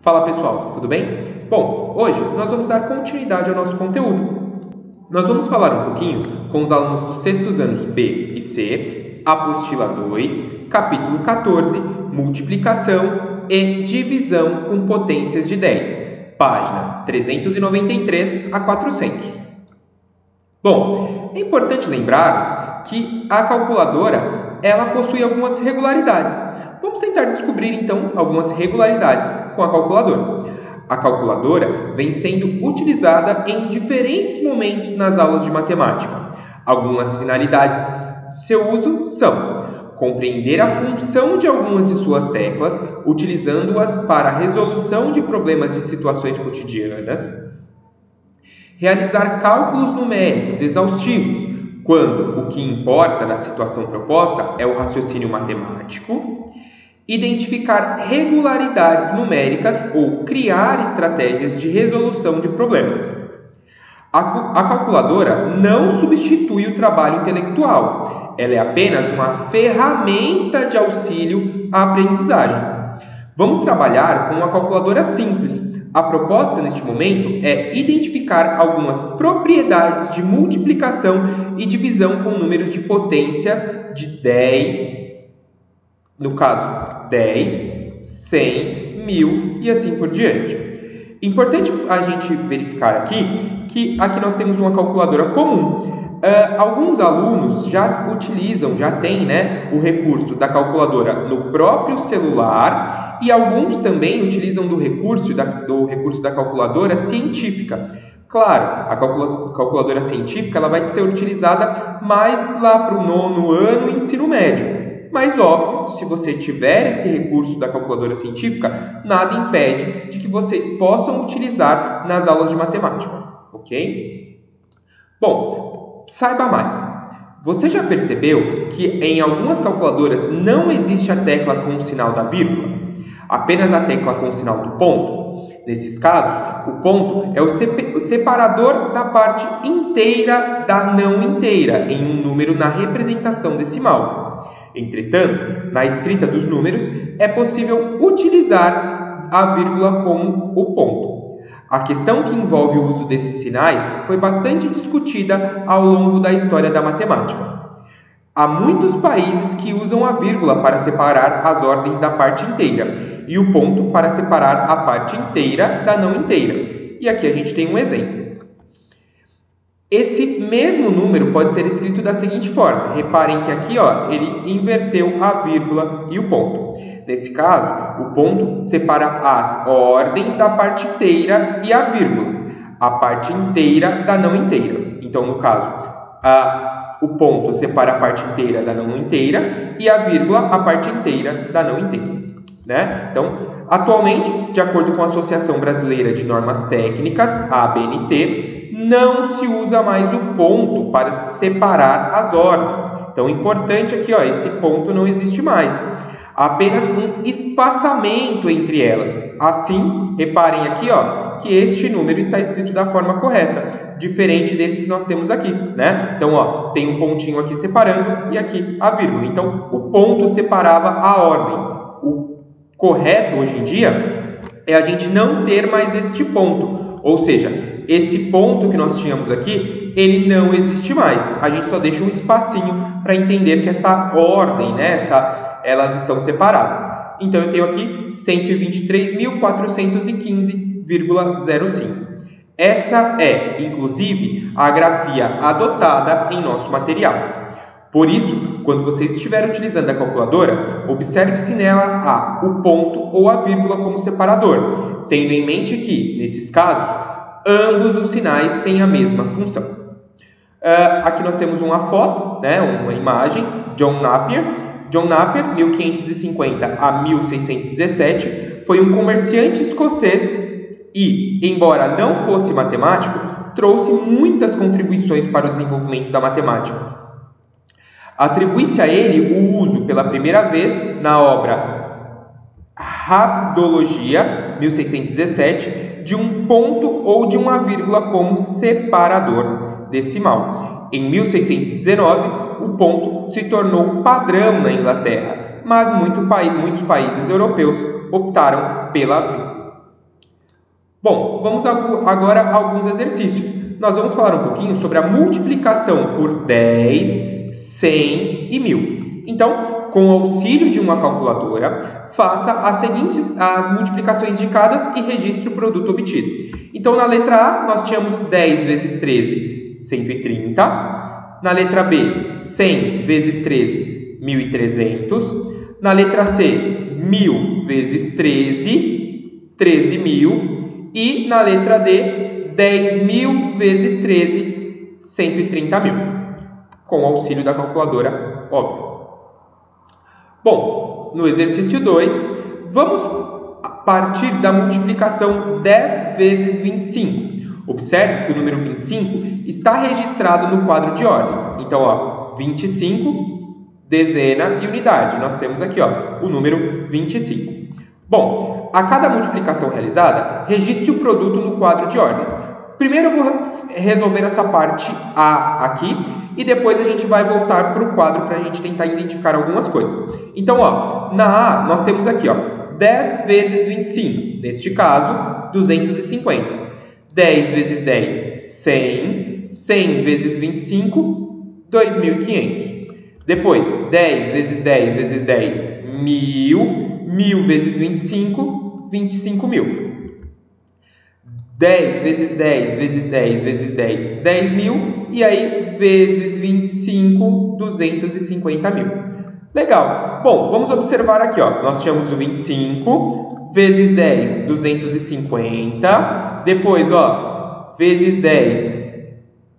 Fala pessoal, tudo bem? Bom, hoje nós vamos dar continuidade ao nosso conteúdo. Nós vamos falar um pouquinho com os alunos dos sextos anos B e C, apostila 2, capítulo 14, multiplicação e divisão com potências de 10, páginas 393 a 400. Bom, é importante lembrarmos que a calculadora ela possui algumas regularidades. Vamos tentar descobrir então algumas regularidades com a calculadora. A calculadora vem sendo utilizada em diferentes momentos nas aulas de matemática. Algumas finalidades de seu uso são compreender a função de algumas de suas teclas, utilizando-as para a resolução de problemas de situações cotidianas, realizar cálculos numéricos exaustivos, quando o que importa na situação proposta é o raciocínio matemático, identificar regularidades numéricas ou criar estratégias de resolução de problemas. A calculadora não substitui o trabalho intelectual, ela é apenas uma ferramenta de auxílio à aprendizagem. Vamos trabalhar com uma calculadora simples. A proposta neste momento é identificar algumas propriedades de multiplicação e divisão com números de potências de 10, no caso 10, 100, 1000 e assim por diante. Importante a gente verificar aqui que aqui nós temos uma calculadora comum. Alguns alunos já utilizam, já têm, o recurso da calculadora no próprio celular e alguns também utilizam do recurso da calculadora científica. Claro, a calculadora científica ela vai ser utilizada mais lá para o 9º ano ensino médio. Mas, óbvio, se você tiver esse recurso da calculadora científica, nada impede de que vocês possam utilizar nas aulas de matemática, ok? Bom, saiba mais. Você já percebeu que em algumas calculadoras não existe a tecla com o sinal da vírgula? Apenas a tecla com o sinal do ponto? Nesses casos, o ponto é o separador da parte inteira da não inteira em um número na representação decimal. Entretanto, na escrita dos números, é possível utilizar a vírgula como o ponto. A questão que envolve o uso desses sinais foi bastante discutida ao longo da história da matemática. Há muitos países que usam a vírgula para separar as ordens da parte inteira e o ponto para separar a parte inteira da não inteira. E aqui a gente tem um exemplo. Esse mesmo número pode ser escrito da seguinte forma. Reparem que aqui ele inverteu a vírgula e o ponto. Nesse caso, o ponto separa as ordens da parte inteira e a vírgula, a parte inteira da não inteira. Então, no caso, o ponto separa a parte inteira da não inteira e a vírgula a parte inteira da não inteira. Então, atualmente, de acordo com a Associação Brasileira de Normas Técnicas, a ABNT, não se usa mais o ponto para separar as ordens. Então, importante aqui, esse ponto não existe mais. Há apenas um espaçamento entre elas. Assim, reparem aqui, que este número está escrito da forma correta, diferente desses que nós temos aqui, Então, tem um pontinho aqui separando e aqui a vírgula. Então, o ponto separava a ordem. O correto hoje em dia é a gente não ter mais este ponto, ou seja, esse ponto que nós tínhamos aqui, ele não existe mais. A gente só deixa um espacinho para entender que essa ordem, elas estão separadas. Então, eu tenho aqui 123.415,05. Essa é, inclusive, a grafia adotada em nosso material. Por isso, quando você estiver utilizando a calculadora, observe-se nela o ponto ou a vírgula como separador, tendo em mente que, nesses casos, ambos os sinais têm a mesma função. Aqui nós temos uma foto, uma imagem, John Napier. John Napier, 1550 a 1617, foi um comerciante escocês e, embora não fosse matemático, trouxe muitas contribuições para o desenvolvimento da matemática. Atribui-se a ele o uso pela primeira vez na obra Rhabdologia, 1617, de um ponto ou de uma vírgula como separador decimal. Em 1619, o ponto se tornou padrão na Inglaterra, mas muitos países europeus optaram pela vírgula. Bom, vamos agora a alguns exercícios. Nós vamos falar um pouquinho sobre a multiplicação por 10, 100 e 1000. Então, com o auxílio de uma calculadora, faça as multiplicações indicadas e registre o produto obtido. Então, na letra A, nós tínhamos 10 vezes 13, 130. Na letra B, 100 vezes 13, 1.300. Na letra C, 1000 vezes 13, 13.000. E na letra D, 10.000 vezes 13, 130.000. Com o auxílio da calculadora, óbvio. Bom, no exercício 2, vamos partir da multiplicação 10 vezes 25. Observe que o número 25 está registrado no quadro de ordens. Então, ó, 25, dezena e unidade. Nós temos aqui, ó, o número 25. Bom, a cada multiplicação realizada, registre o produto no quadro de ordens. Primeiro eu vou resolver essa parte A aqui e depois a gente vai voltar para o quadro para a gente tentar identificar algumas coisas. Então, ó, na A nós temos aqui, ó, 10 vezes 25, neste caso, 250. 10 vezes 10, 100. 100 vezes 25, 2.500. Depois, 10 vezes 10 vezes 10, 1.000. 1.000 vezes 25, 25.000. 10 vezes 10 vezes 10 vezes 10, 10.000. E aí, vezes 25, 250.000. Legal. Bom, vamos observar aqui, ó. Nós tínhamos o 25, vezes 10, 250. Depois, ó, vezes 10.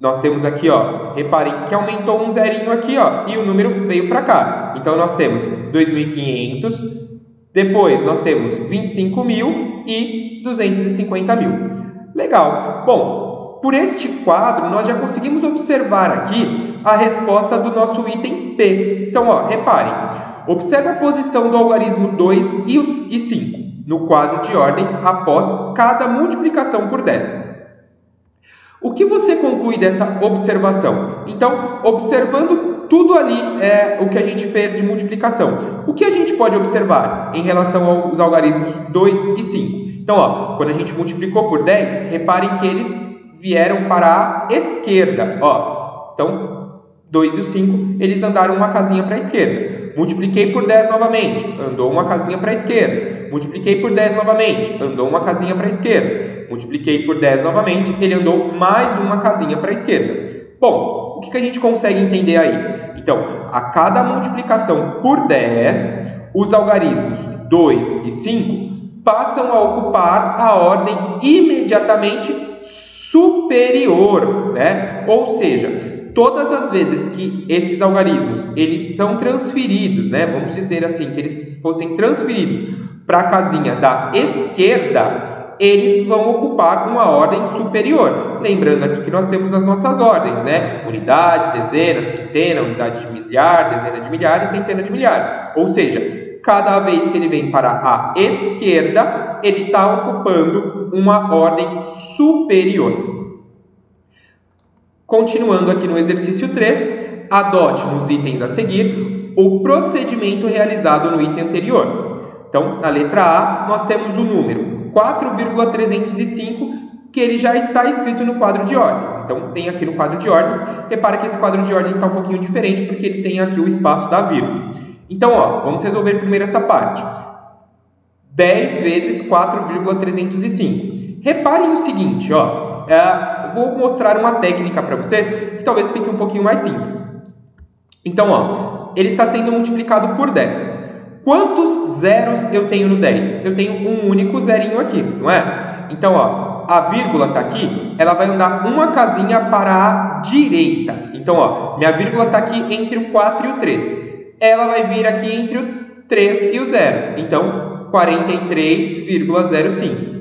Nós temos aqui, ó, reparem que aumentou um zerinho aqui, ó, e o número veio para cá. Então, nós temos 2.500. Depois, nós temos 25.000 e 250.000. Legal. Bom, por este quadro, nós já conseguimos observar aqui a resposta do nosso item P. Então, ó, reparem. Observe a posição do algarismo 2 e 5 no quadro de ordens após cada multiplicação por 10. O que você conclui dessa observação? Então, observando tudo ali o que a gente fez de multiplicação, o que a gente pode observar em relação aos algarismos 2 e 5? Então, ó, quando a gente multiplicou por 10, reparem que eles vieram para a esquerda. Ó. Então, 2 e o 5, eles andaram uma casinha para a esquerda. Multipliquei por 10 novamente, andou uma casinha para a esquerda. Multipliquei por 10 novamente, andou uma casinha para a esquerda. Multipliquei por 10 novamente, ele andou mais uma casinha para a esquerda. Bom, o que a gente consegue entender aí? Então, a cada multiplicação por 10, os algarismos 2 e 5 passam a ocupar a ordem imediatamente superior, né? Ou seja, todas as vezes que esses algarismos eles são transferidos, né? Vamos dizer assim, que eles fossem transferidos para a casinha da esquerda, eles vão ocupar uma ordem superior. Lembrando aqui que nós temos as nossas ordens, né? Unidade, dezena, centena, unidade de milhar, dezena de milhar e centena de milhar. Ou seja, cada vez que ele vem para a esquerda, ele está ocupando uma ordem superior. Continuando aqui no exercício 3, adote nos itens a seguir o procedimento realizado no item anterior. Então, na letra A, nós temos o número 4,305, que ele já está escrito no quadro de ordens. Então, tem aqui no quadro de ordens. Repara que esse quadro de ordens está um pouquinho diferente, porque ele tem aqui o espaço da vírgula. Então, ó, vamos resolver primeiro essa parte. 10 vezes 4,305. Reparem o seguinte, ó. Eu vou mostrar uma técnica para vocês, que talvez fique um pouquinho mais simples. Então, ó, ele está sendo multiplicado por 10. Quantos zeros eu tenho no 10? Eu tenho um único zerinho aqui, não é? Então, ó, a vírgula está aqui, ela vai andar uma casinha para a direita. Então, ó, minha vírgula está aqui entre o 4 e o 3. Ela vai vir aqui entre o 3 e o 0. Então, 43,05.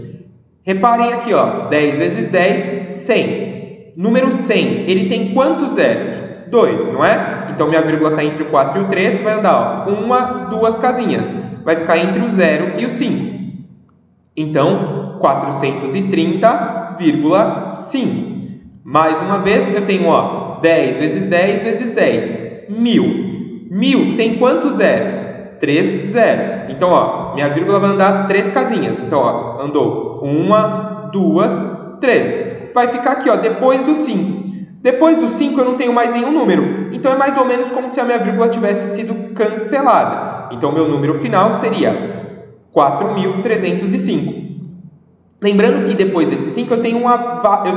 Reparem aqui, ó, 10 vezes 10, 100. Número 100, ele tem quantos zeros? 2, não é? Então, minha vírgula está entre o 4 e o 3, vai andar, ó, uma, duas casinhas. Vai ficar entre o 0 e o 5. Então, 430,5. Mais uma vez, eu tenho, ó, 10 vezes 10 vezes 10, 1.000. 1.000 tem quantos zeros? 3 zeros. Então, ó, minha vírgula vai andar 3 casinhas. Então, ó, andou 1, 2, 3. Vai ficar aqui, ó, depois do 5. Depois do 5 eu não tenho mais nenhum número. Então é mais ou menos como se a minha vírgula tivesse sido cancelada. Então meu número final seria 4.305. Lembrando que depois desse 5 eu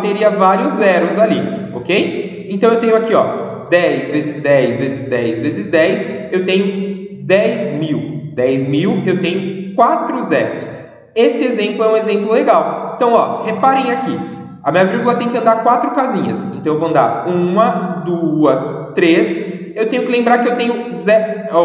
teria vários zeros ali, ok? Então eu tenho aqui, ó, 10 vezes 10 vezes 10 vezes 10, eu tenho 10.000. 10.000 eu tenho 4 zeros. Esse exemplo é um exemplo legal. Então, ó, reparem aqui. A minha vírgula tem que andar 4 casinhas. Então, eu vou andar 1, 2, 3. Eu tenho que lembrar que eu tenho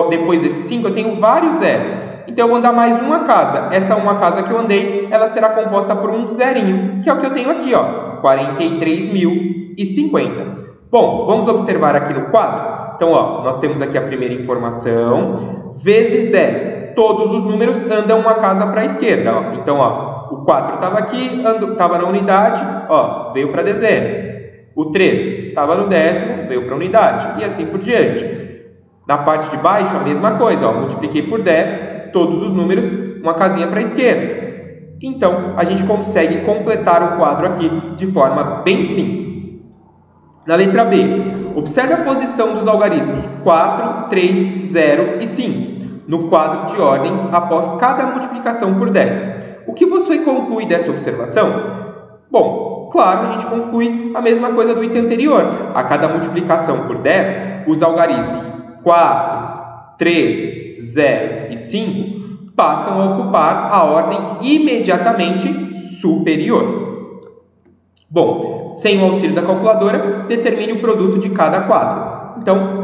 depois desses 5, eu tenho vários zeros. Então, eu vou andar mais uma casa. Essa uma casa que eu andei, ela será composta por um zerinho, que é o que eu tenho aqui, ó, 43.050. Bom, vamos observar aqui no quadro. Então, ó, nós temos aqui a primeira informação, vezes 10. Todos os números andam uma casa para a esquerda, ó. Então, ó, o 4 estava aqui, estava na unidade, ó, veio para a dezena. O 3 estava no décimo, veio para a unidade, e assim por diante. Na parte de baixo, a mesma coisa, ó, multipliquei por 10, todos os números, uma casinha para a esquerda. Então, a gente consegue completar o quadro aqui de forma bem simples. Na letra B, observe a posição dos algarismos 4, 3, 0 e 5 no quadro de ordens após cada multiplicação por 10. O que você conclui dessa observação? Bom, claro, a gente conclui a mesma coisa do item anterior. A cada multiplicação por 10, os algarismos 4, 3, 0 e 5 passam a ocupar a ordem imediatamente superior. Bom, sem o auxílio da calculadora, determine o produto de cada quadro. Então,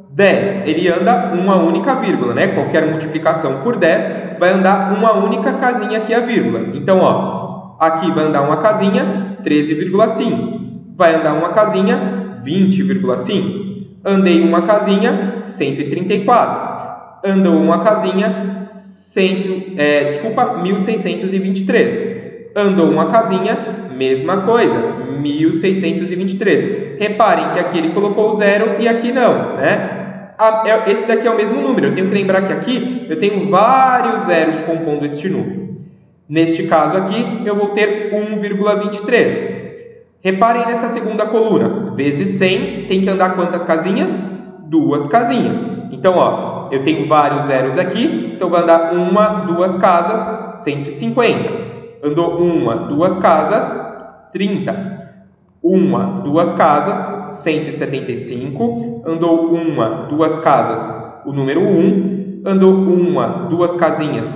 10, ele anda uma única vírgula, né? Qualquer multiplicação por 10 vai andar uma única casinha aqui a vírgula. Então, ó, aqui vai andar uma casinha, 13,5. Vai andar uma casinha, 20,5. Andei uma casinha, 134. Andou uma casinha, 1.623. Andou uma casinha, mesma coisa, 1.623. Reparem que aqui ele colocou o zero e aqui não, né? Esse daqui é o mesmo número. Eu tenho que lembrar que aqui eu tenho vários zeros compondo este número. Neste caso aqui, eu vou ter 1,23. Reparem nessa segunda coluna. Vezes 100, tem que andar quantas casinhas? 2 casinhas. Então, ó, eu tenho vários zeros aqui, então vai andar 1, 2 casas, 150. Andou 1, 2 casas, 30. 1, 2 casas, 175. Andou 1, 2 casas, o número 1. Andou 1, 2 casinhas,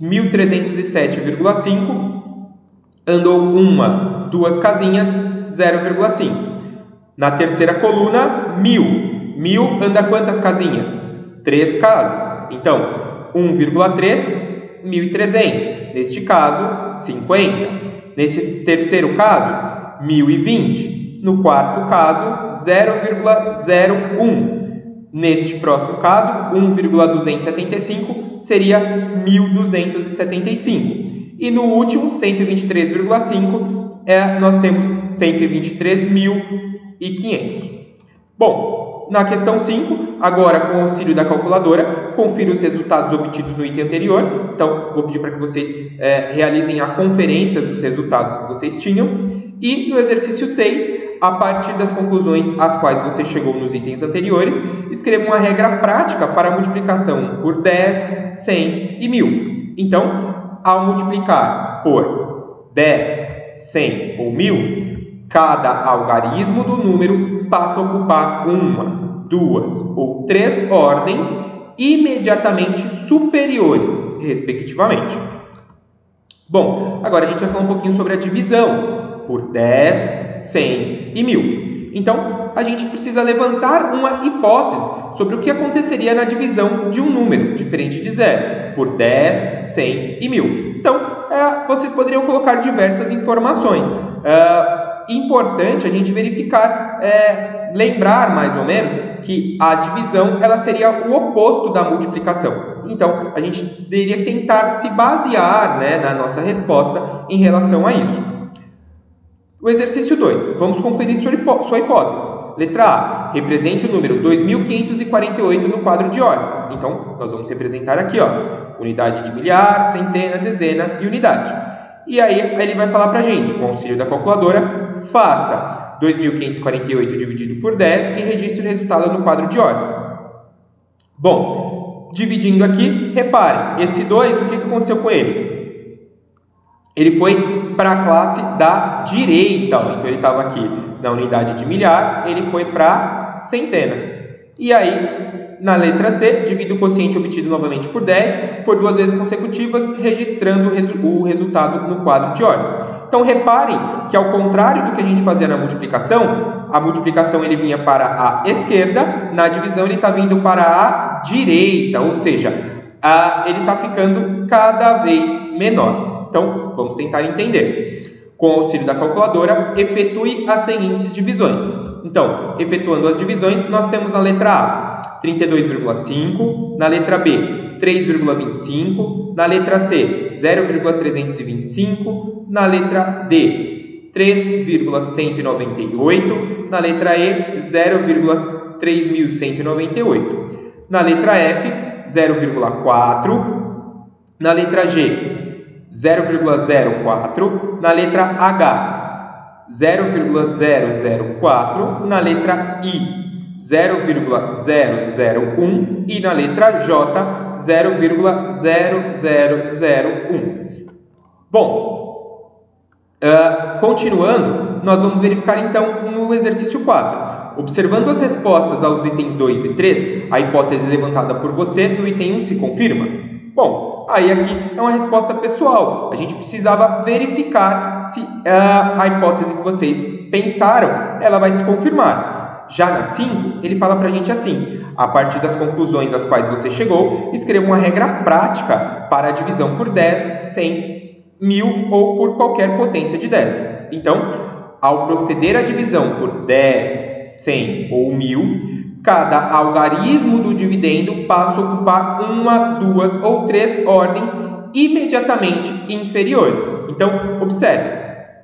1.307,5. Andou 1, 2 casinhas, 0,5. Na terceira coluna, 1.000. 1.000 anda quantas casinhas? 3 casas. Então, 1,3, 1.300. Neste caso, 50. Neste terceiro caso, 1.020. No quarto caso, 0,01. Neste próximo caso, 1,275 seria 1.275. E no último, 123,5, nós temos 123.500. Bom, na questão 5, agora com o auxílio da calculadora, confira os resultados obtidos no item anterior. Então, vou pedir para que vocês realizem a conferência dos resultados que vocês tinham. E no exercício 6, a partir das conclusões às quais você chegou nos itens anteriores, escreva uma regra prática para a multiplicação por 10, 100 e 1.000. Então, ao multiplicar por 10, 100 ou 1.000, cada algarismo do número passa a ocupar 1, 2 ou 3 ordens imediatamente superiores, respectivamente. Bom, agora a gente vai falar um pouquinho sobre a divisão por 10, 100 e 1.000. Então, a gente precisa levantar uma hipótese sobre o que aconteceria na divisão de um número diferente de zero, por 10, 100 e 1.000. Então, vocês poderiam colocar diversas informações. Importante a gente verificar, lembrar mais ou menos que a divisão ela seria o oposto da multiplicação. Então, a gente deveria tentar se basear, né, na nossa resposta em relação a isso. O exercício 2. Vamos conferir sua hipótese. Letra A. Represente o número 2.548 no quadro de ordens. Então, nós vamos representar aqui, ó, unidade de milhar, centena, dezena e unidade. E aí ele vai falar para a gente, com o auxílio da calculadora, faça 2.548 dividido por 10 e registre o resultado no quadro de ordens. Bom, dividindo aqui, reparem, esse 2, o que aconteceu com ele? Ele foi para a classe da direita, então ele estava aqui na unidade de milhar, ele foi para centena. E aí, na letra C, divide o quociente obtido novamente por 10, por 2 vezes consecutivas, registrando o resultado no quadro de ordens. Então, reparem que, ao contrário do que a gente fazia na multiplicação, a multiplicação ele vinha para a esquerda, na divisão ele está vindo para a direita, ou seja, ele está ficando cada vez menor. Então, vamos tentar entender. Com o auxílio da calculadora, efetue as seguintes divisões. Então, efetuando as divisões, nós temos na letra A 32,5, na letra B 3,25, na letra C 0,325, na letra D 3,198, na letra E 0,3198, na letra F 0,4, na letra G 0,04, na letra H 0,004, na letra I 0,001 e na letra J 0,0001. Bom, continuando, nós vamos verificar então no exercício 4. Observando as respostas aos itens 2 e 3, a hipótese levantada por você no item 1 se confirma? Bom, aí aqui é uma resposta pessoal. A gente precisava verificar se a hipótese que vocês pensaram, ela vai se confirmar. Já na 5, ele fala para a gente assim: a partir das conclusões às quais você chegou, escreva uma regra prática para a divisão por 10, 100, 1000 ou por qualquer potência de 10. Então, ao proceder à divisão por 10, 100 ou 1000, cada algarismo do dividendo passa a ocupar 1, 2 ou 3 ordens imediatamente inferiores. Então, observe,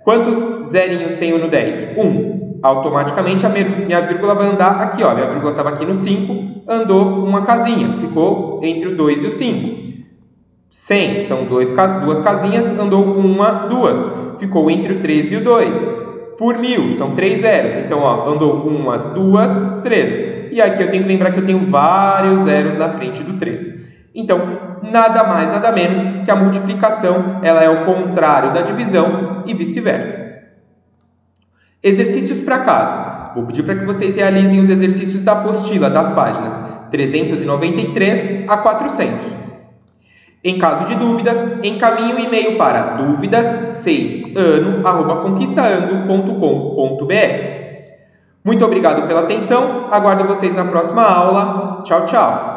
quantos zerinhos tenho no 10? 1. Automaticamente a minha vírgula vai andar aqui, ó. Minha vírgula estava aqui no 5, andou uma casinha, ficou entre o 2 e o 5. 100 são duas casinhas, andou 1, 2, ficou entre o 3 e o 2. Por 1000 são 3 zeros, então ó, andou 1, 2, 3. E aqui eu tenho que lembrar que eu tenho vários zeros na frente do 3. Então, nada mais, nada menos que a multiplicação, ela é o contrário da divisão e vice-versa. Exercícios para casa. Vou pedir para que vocês realizem os exercícios da apostila das páginas 393 a 400. Em caso de dúvidas, encaminhe um e-mail para duvidas6ano@conquistaanglo.com.br. Muito obrigado pela atenção, aguardo vocês na próxima aula. Tchau, tchau!